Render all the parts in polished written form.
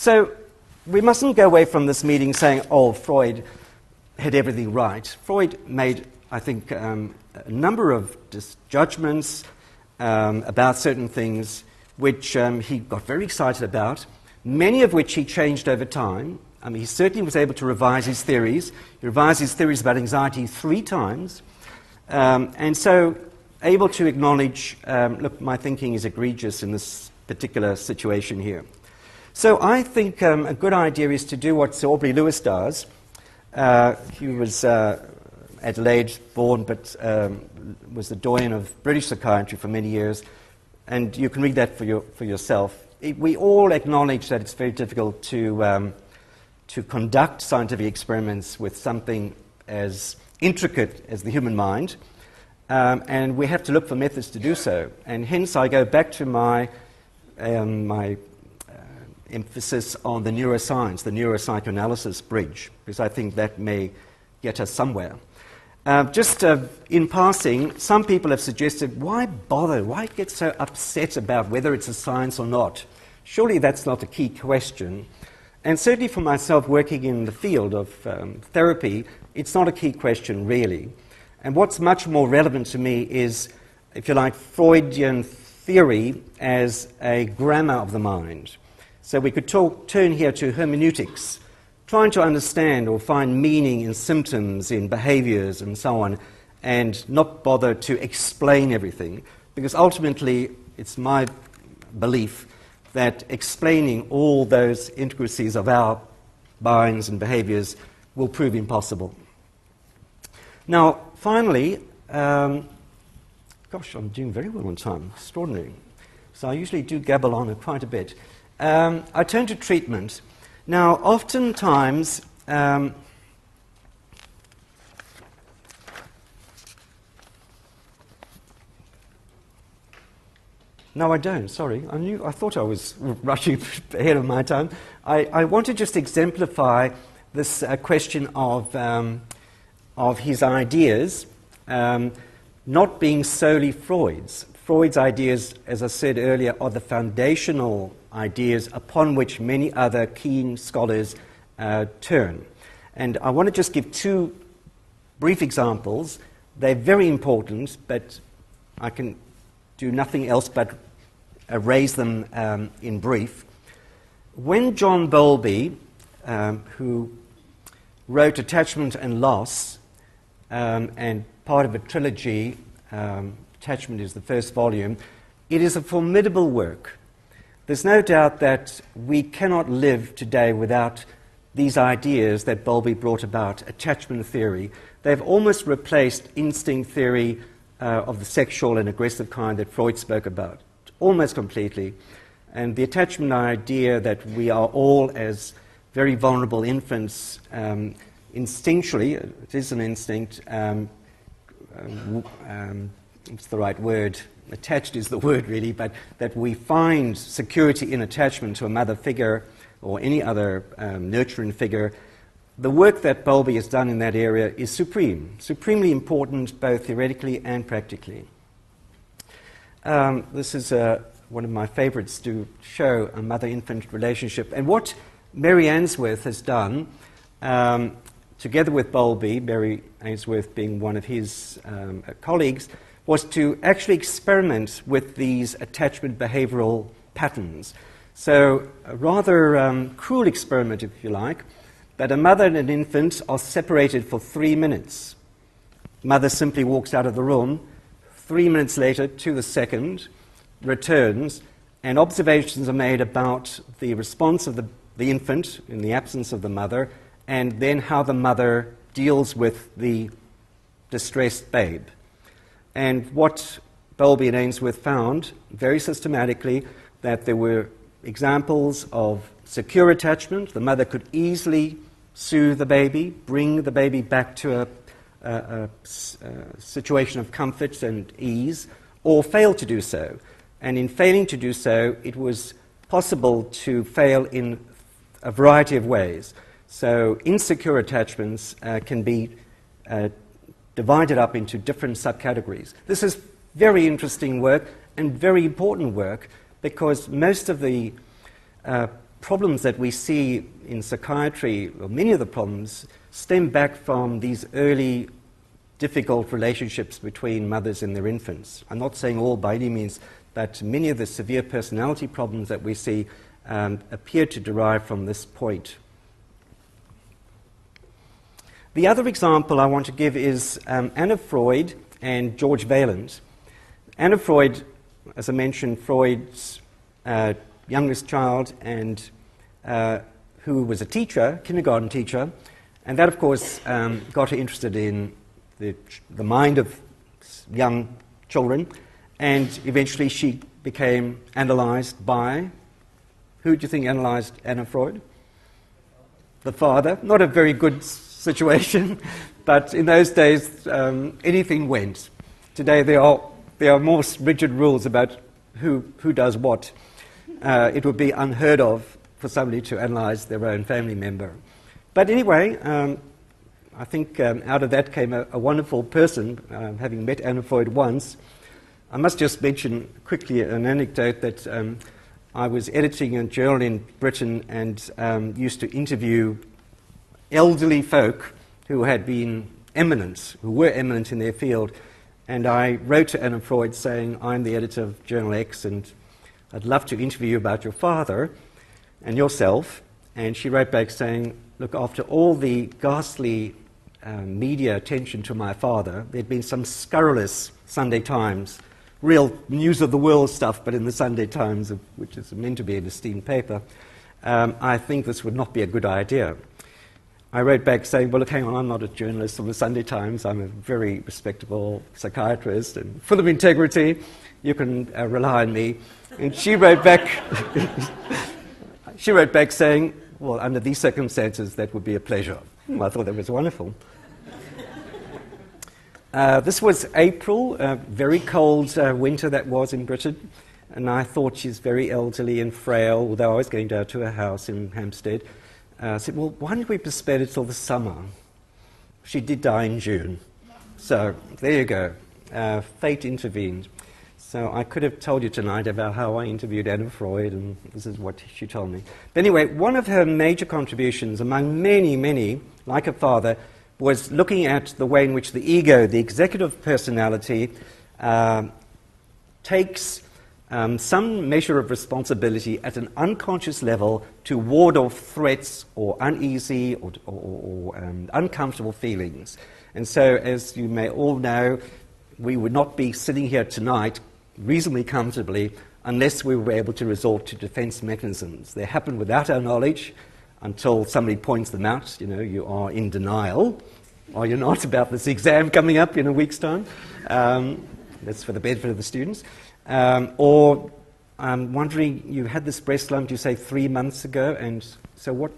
So we mustn't go away from this meeting saying, oh, Freud had everything right. Freud made, I think, a number of judgments about certain things which he got very excited about, many of which he changed over time. I mean, he certainly was able to revise his theories. He revised his theories about anxiety 3 times. And so able to acknowledge, look, my thinking is egregious in this particular situation here. So I think a good idea is to do what Sir Aubree Lewis does. He was Adelaide born, but was the doyen of British psychiatry for many years. And you can read that for yourself. We all acknowledge that it's very difficult to conduct scientific experiments with something as intricate as the human mind. And we have to look for methods to do so. And hence I go back to my emphasis on the neuroscience, the neuropsychoanalysis bridge, because I think that may get us somewhere. Just in passing, some people have suggested, why bother? Why get so upset about whether it's a science or not? Surely that's not a key question. And certainly for myself, working in the field of therapy, it's not a key question, really. And what's much more relevant to me is, if you like, Freudian theory as a grammar of the mind. So we could turn here to hermeneutics, trying to understand or find meaning in symptoms, in behaviors, and so on, and not bother to explain everything, because ultimately it's my belief that explaining all those intricacies of our minds and behaviors will prove impossible. Now, finally, gosh, I'm doing very well on time, extraordinary. So I usually do gabble on quite a bit. I turn to treatment. Now, oftentimes, no, I don't, sorry. I thought I was rushing ahead of my time. I want to just exemplify this question of his ideas not being solely Freud's. Freud's ideas, as I said earlier, are the foundational ideas upon which many other keen scholars turn. And I want to just give 2 brief examples. They're very important, but I can do nothing else but raise them in brief. When John Bowlby, who wrote Attachment and Loss, and part of a trilogy, Attachment is the first volume, it is a formidable work. There's no doubt that we cannot live today without these ideas that Bowlby brought about, attachment theory. They've almost replaced instinct theory of the sexual and aggressive kind that Freud spoke about, almost completely. And the attachment idea that we are all, as very vulnerable infants, instinctually, it is an instinct, what's the right word? Attached is the word, really, but that we find security in attachment to a mother figure or any other nurturing figure. The work that Bowlby has done in that area is supremely important, both theoretically and practically. This is one of my favorites to show a mother-infant relationship. And what Mary Ainsworth has done, together with Bowlby, Mary Ainsworth being one of his colleagues, was to actually experiment with these attachment behavioral patterns. So a rather cruel experiment, if you like, that a mother and an infant are separated for 3 minutes. Mother simply walks out of the room. 3 minutes later, to the second, returns, and observations are made about the response of the infant in the absence of the mother, and then how the mother deals with the distressed babe. And what Bowlby and Ainsworth found, very systematically, that there were examples of secure attachment. The mother could easily soothe the baby, bring the baby back to a situation of comfort and ease, or fail to do so. And in failing to do so, it was possible to fail in a variety of ways. So insecure attachments can be divided up into different subcategories. This is very interesting work and very important work, because most of the problems that we see in psychiatry, or many of the problems, stem back from these early difficult relationships between mothers and their infants. I'm not saying all by any means, but many of the severe personality problems that we see appear to derive from this point. The other example I want to give is Anna Freud and George Valence. Anna Freud, as I mentioned, Freud's youngest child, and who was a teacher, kindergarten teacher, and that, of course, got her interested in the mind of young children, and eventually she became analysed by, who do you think analysed Anna Freud? The father. Not a very good situation, but in those days anything went. Today there are more rigid rules about who does what. It would be unheard of for somebody to analyse their own family member. But anyway, I think out of that came a wonderful person, having met Anna Freud once. I must just mention quickly an anecdote that I was editing a journal in Britain and used to interview elderly folk who had been eminent, who were eminent in their field. And I wrote to Anna Freud saying, I'm the editor of Journal X and I'd love to interview you about your father and yourself. And she wrote back saying, look, after all the ghastly media attention to my father, there'd been some scurrilous Sunday Times, real news of the world stuff, but in the Sunday Times, which is meant to be an esteemed paper, I think this would not be a good idea. I wrote back saying, well, look, hang on, I'm not a journalist of the Sunday Times. I'm a very respectable psychiatrist and full of integrity. You can rely on me. And she wrote back, saying, well, under these circumstances, that would be a pleasure. I thought that was wonderful. This was April, a very cold winter that was in Britain, and I thought she's very elderly and frail, although I was going down to her house in Hampstead. I said, well, why don't we postpone it till the summer? She did die in June. So there you go. Fate intervened. So I could have told you tonight about how I interviewed Anna Freud, and this is what she told me. But anyway, one of her major contributions, among many, many, like her father, was looking at the way in which the ego, the executive personality, takes some measure of responsibility at an unconscious level to ward off threats or uneasy or uncomfortable feelings. And so, as you may all know, we would not be sitting here tonight reasonably comfortably unless we were able to resort to defense mechanisms. They happen without our knowledge until somebody points them out. You know, you are in denial, or you're not, about this exam coming up in a week's time. That's for the benefit of the students. Or I'm wondering, you had this breast lump, you say 3 months ago, and so what?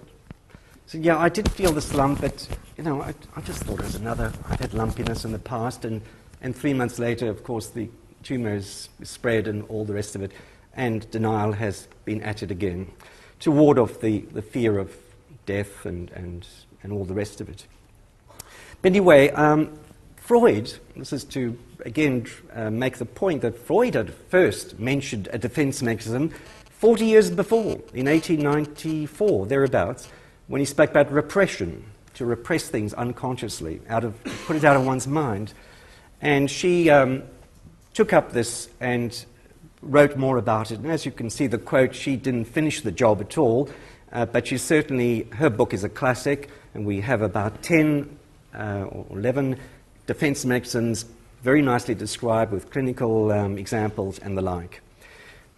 So yeah, I did feel this lump, but you know, I just thought it was another. I've had lumpiness in the past, and 3 months later, of course, the tumour is spread and all the rest of it, and denial has been at it again to ward off the fear of death and all the rest of it. But anyway, Freud, this is to again make the point that Freud had first mentioned a defense mechanism 40 years before, in 1894, thereabouts, when he spoke about repression, to repress things unconsciously, put it out of one's mind. And she took up this and wrote more about it. And as you can see, the quote, she didn't finish the job at all, but she certainly, her book is a classic, and we have about 10 or 11 defense mechanisms very nicely described with clinical examples and the like.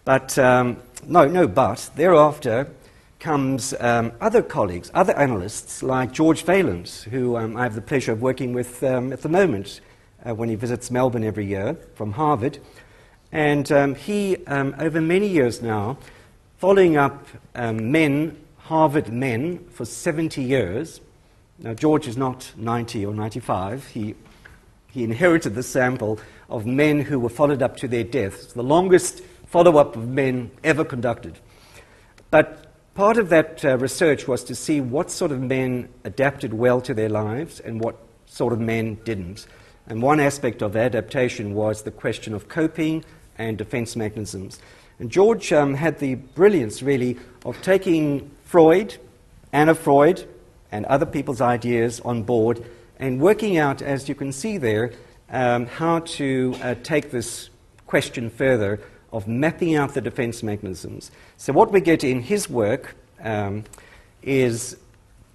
But, but thereafter comes other colleagues, other analysts like George Valence, who I have the pleasure of working with at the moment when he visits Melbourne every year from Harvard. And he, over many years now, following up Harvard men for 70 years. Now, George is not 90 or 95. He inherited the sample of men who were followed up to their deaths, the longest follow-up of men ever conducted. But part of that research was to see what sort of men adapted well to their lives and what sort of men didn't. And one aspect of adaptation was the question of coping and defense mechanisms. And George had the brilliance, really, of taking Freud, Anna Freud, and other people's ideas on board and working out, as you can see there, how to take this question further of mapping out the defense mechanisms. So what we get in his work is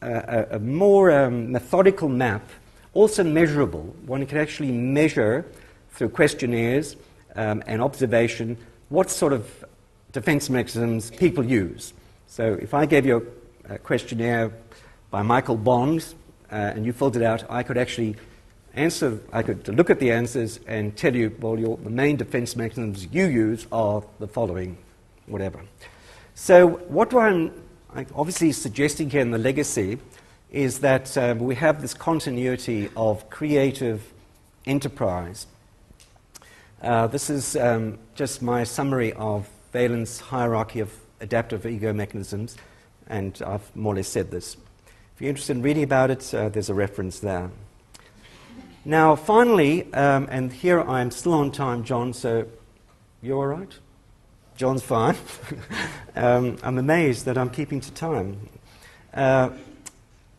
a more methodical map, also measurable. One can actually measure through questionnaires and observation what sort of defense mechanisms people use. So if I gave you a questionnaire by Michael Bond and you filled it out, I could actually I could look at the answers and tell you, well, the main defense mechanisms you use are the following, whatever. So what I'm obviously suggesting here in the legacy is that we have this continuity of creative enterprise. This is just my summary of Valence' hierarchy of adaptive ego mechanisms, and I've more or less said this. If you're interested in reading about it, there's a reference there. Now, finally, and here I'm still on time, John, so you're all right? John's fine. I'm amazed that I'm keeping to time.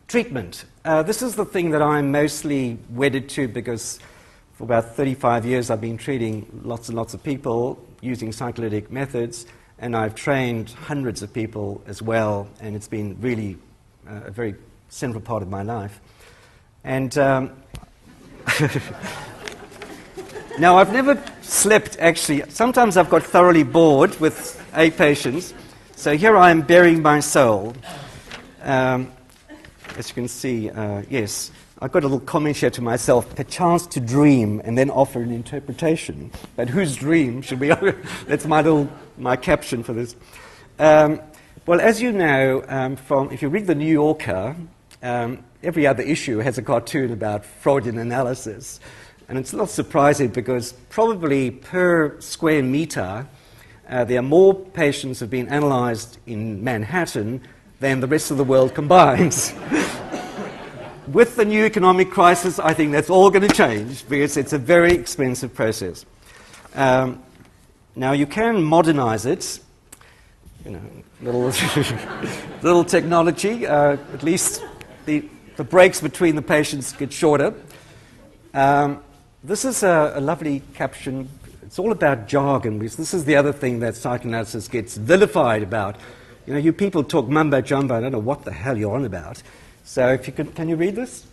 Treatment. This is the thing that I'm mostly wedded to because for about 35 years I've been treating lots and lots of people using psychoanalytic methods, and I've trained hundreds of people as well, and it's been really a very central part of my life. And now, I've never slept, actually. Sometimes I've got thoroughly bored with A patients, so here I am burying my soul. As you can see, yes, I've got a little comment here to myself, perchance to dream and then offer an interpretation. But whose dream should we... That's my caption for this. Well, as you know, if you read The New Yorker, every other issue has a cartoon about Freudian analysis. And it's not surprising because probably per square meter, there are more patients who have been analysed in Manhattan than the rest of the world combined. With the new economic crisis, I think that's all going to change because it's a very expensive process. Now, you can modernize it, little technology, at least the breaks between the patients get shorter. This is a lovely caption. It's all about jargon, because this is the other thing that psychoanalysis gets vilified about. You people talk mumbo-jumbo, I don't know what the hell you're on about. So if you can you read this?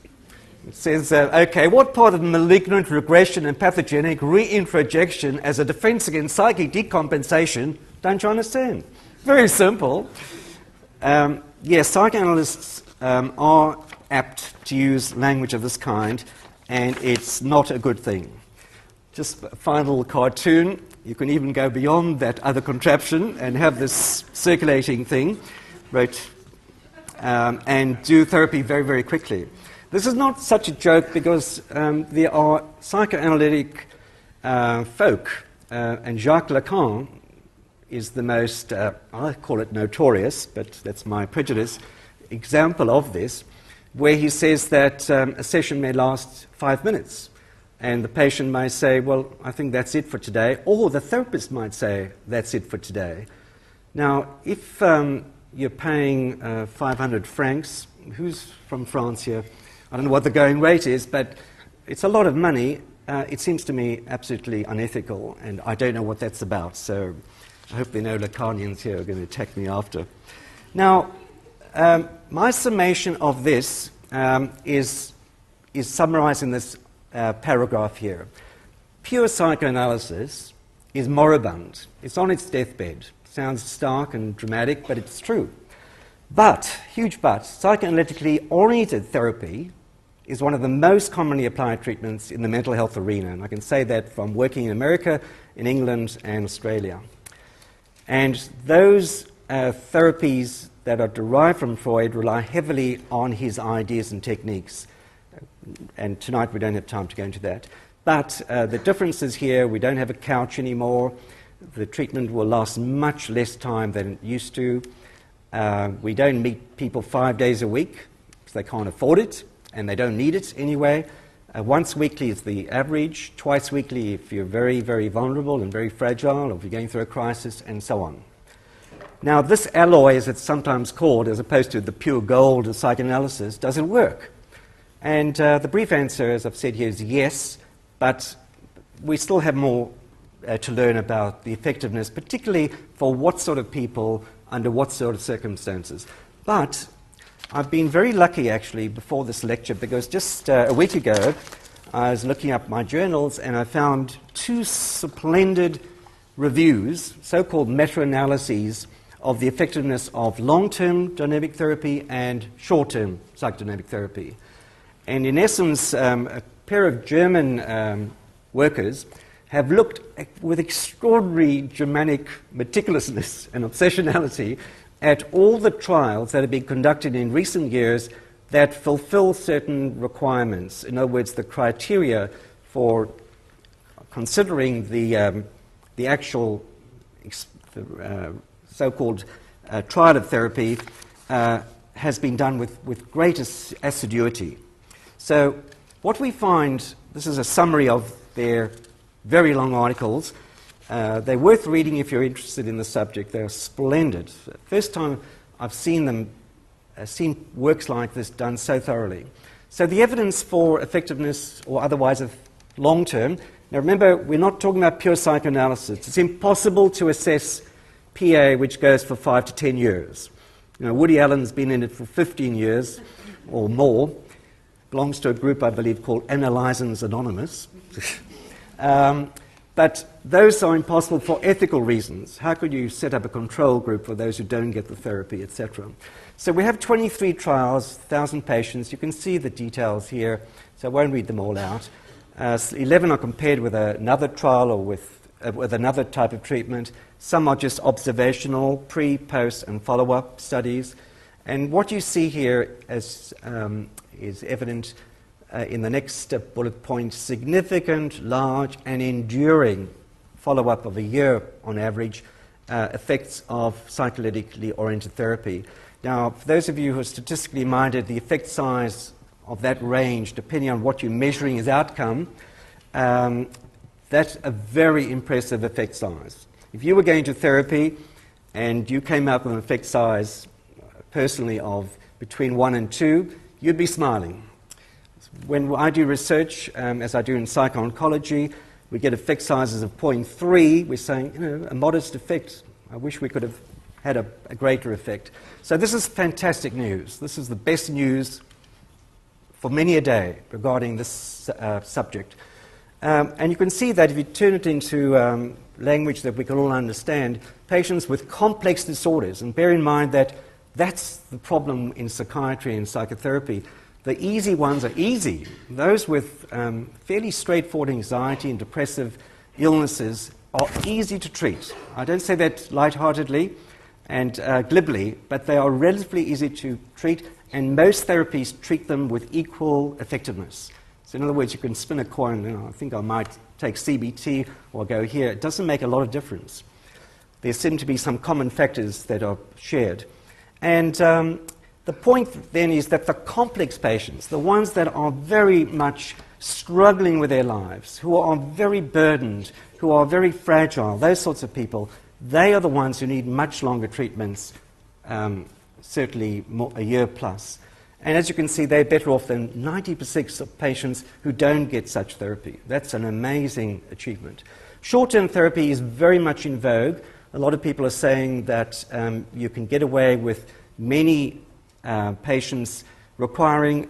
It says, okay, what part of malignant regression and pathogenic reintrojection as a defense against psychic decompensation don't you understand? Very simple. Yes, psychoanalysts are apt to use language of this kind, and it's not a good thing. Just a final cartoon. You can even go beyond that other contraption and have this circulating thing, and do therapy very, very quickly. This is not such a joke because there are psychoanalytic folk, and Jacques Lacan is the most, I call it notorious, but that's my prejudice, example of this, where he says that a session may last 5 minutes, and the patient may say, well, I think that's it for today, or the therapist might say, that's it for today. Now, if you're paying 500 francs, who's from France here? I don't know what the going rate is, but it's a lot of money. It seems to me absolutely unethical, and I don't know what that's about, so I hope there are no Lacanians here who are going to attack me after. Now, my summation of this is summarized in this paragraph here. Pure psychoanalysis is moribund. It's on its deathbed. Sounds stark and dramatic, but it's true. But, huge but, psychoanalytically oriented therapy is one of the most commonly applied treatments in the mental health arena, and I can say that from working in America, in England, and Australia. And those therapies that are derived from Freud rely heavily on his ideas and techniques. And tonight we don't have time to go into that. But the difference is here, we don't have a couch anymore. The treatment will last much less time than it used to. We don't meet people 5 days a week because they can't afford it, and they don't need it anyway. Once weekly is the average, twice weekly if you're very, very vulnerable and very fragile, or if you're going through a crisis, and so on. Now, this alloy, as it's sometimes called, as opposed to the pure gold of psychoanalysis, does it work? And the brief answer, as I've said here, is yes, but we still have more to learn about the effectiveness, particularly for what sort of people, under what sort of circumstances. But I've been very lucky, actually, before this lecture, because just a week ago, I was looking up my journals and I found two splendid reviews, so-called meta-analyses, of the effectiveness of long-term dynamic therapy and short-term psychodynamic therapy. And in essence, a pair of German workers have looked with extraordinary Germanic meticulousness and obsessionality at all the trials that have been conducted in recent years that fulfill certain requirements. In other words, the criteria for considering the actual so-called trial of therapy has been done with great assiduity. So what we find, this is a summary of their very long articles. They're worth reading if you're interested in the subject. They're splendid. First time I've seen them, seen works like this done so thoroughly. So the evidence for effectiveness or otherwise of long-term, now remember, we're not talking about pure psychoanalysis. It's impossible to assess PA which goes for 5 to 10 years. You know, Woody Allen's been in it for 15 years or more. Belongs to a group, I believe, called Analysins Anonymous. But those are impossible for ethical reasons. How could you set up a control group for those who don't get the therapy, etc.? So we have 23 trials, 1,000 patients. You can see the details here, so I won't read them all out. 11 are compared with another trial or with another type of treatment. Some are just observational, pre, post, and follow-up studies. And what you see here is evident in the next bullet point: significant, large, and enduring follow-up of a year on average effects of psycholytically oriented therapy. Now, for those of you who are statistically minded, the effect size of that range, depending on what you're measuring as outcome, that's a very impressive effect size. If you were going to therapy and you came up with an effect size, personally, of between 1 and 2, you'd be smiling. When I do research, as I do in psycho-oncology, we get effect sizes of 0.3. We're saying, you know, a modest effect. I wish we could have had a greater effect. So this is fantastic news. This is the best news for many a day regarding this subject. And you can see that if you turn it into language that we can all understand, patients with complex disorders, and bear in mind that that's the problem in psychiatry and psychotherapy. The easy ones are easy. Those with fairly straightforward anxiety and depressive illnesses are easy to treat. I don't say that lightheartedly and glibly, but they are relatively easy to treat, and most therapies treat them with equal effectiveness. So in other words, you can spin a coin, you know, I think I might take CBT or go here. It doesn't make a lot of difference. There seem to be some common factors that are shared. And the point then is that the complex patients, the ones that are very much struggling with their lives, who are very burdened, who are very fragile, those sorts of people, they are the ones who need much longer treatments, certainly a year plus. And as you can see, they're better off than 90% of patients who don't get such therapy. That's an amazing achievement. Short-term therapy is very much in vogue. A lot of people are saying that you can get away with many patients requiring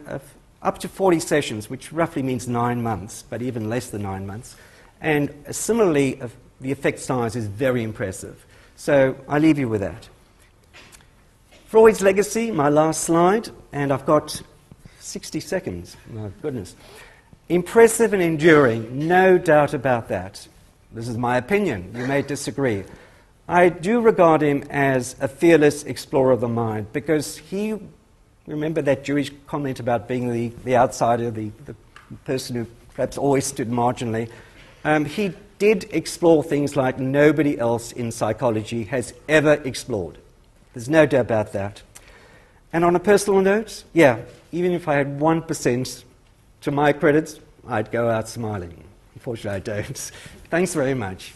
up to 40 sessions, which roughly means 9 months, but even less than 9 months. And similarly, the effect size is very impressive. So I leave you with that. Freud's legacy, my last slide, and I've got 60 seconds. My goodness. Impressive and enduring, no doubt about that. This is my opinion. You may disagree. I do regard him as a fearless explorer of the mind, because he, remember that Jewish comment about being the outsider, the person who perhaps always stood marginally. He did explore things like nobody else in psychology has ever explored. There's no doubt about that. And on a personal note, yeah, even if I had 1% to my credits, I'd go out smiling. Unfortunately, I don't. Thanks very much.